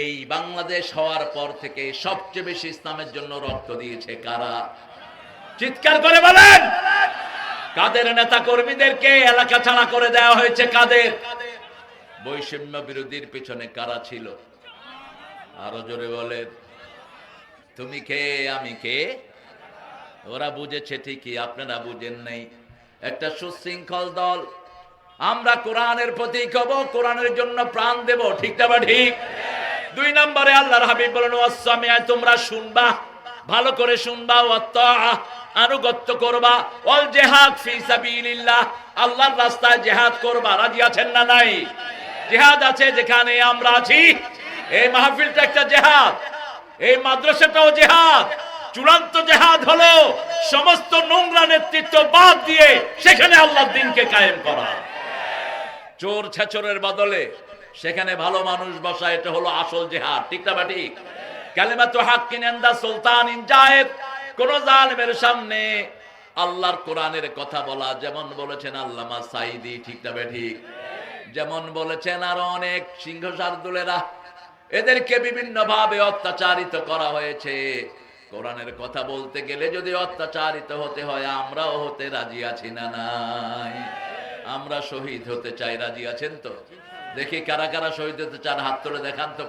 এই বাংলাদেশ হওয়ার পর থেকে সবচেয়ে বেশি ইসলামের জন্য রক্ত দিয়েছে কারা? চিৎকার করে বলেন। কাদের নেতা কর্মীদেরকে এলাকা ছাড়া করে দেওয়া হয়েছে? কাদের? বৈষম্য বিরোধীর পিছনে কারা ছিল? আরো জোরে বলেন। তুমি কে, আমি কে? ওরা বুঝেছে ঠিকই, আপনারা বুঝেন নাই। একটা সুশৃঙ্খল দল, আমরা কোরআনের প্রতীক হব, কোরআনের জন্য প্রাণ দেব, ঠিক না বা ঠিক? দুই নম্বরে আল্লাহর হাবিব বলেন ওয়াসসামিআ, তোমরা শুনবা, ভালো করে শুনবা, ওয়াত্তাআ, আনুগত্য করবা, ওয়াল জিহাদ ফি সাবিলিল্লাহ, আল্লাহর রাস্তায় জিহাদ করবা। রাজি আছেন না নাই? জিহাদ আছে যেখানে আমরা আছি। এই মাহফিলটা একটা জিহাদ, এই মাদ্রাসাটাও জিহাদ। চূড়ান্ত জিহাদ হলো সমস্ত নোংরা নেতৃত্ব বাদ দিয়ে সেখানে আল্লাহর দ্বীনকে কায়েম করা। চোর ছেচরের বদলে সেখানে ভালো মানুষ বসা, এটা হলো আসল জিহাদ, ঠিক না বা ঠিক? কালিমাতু হাক্কিন ইনদা সুলতানিন জায়েদ, কোন জালেমের সামনে আল্লাহর কোরআনের কথা বলা, যেমন বলেছেন আল্লামা সাঈদী, ঠিক না বা ঠিক? যেমন বলেছেন আরো অনেক সিংহ শার্দুলেরা, এদেরকে বিভিন্ন ভাবে অত্যাচারিত করা হয়েছে। কোরআনের কথা বলতে গেলে যদি অত্যাচারিত হতে হয়, আমরাও হতে রাজি আছি না নাই? আমরা শহীদ হতে চাই, রাজি আছেন তো? দেখি কারা কারা শহীদ হতে চান, হাত তুলে দেখান তো।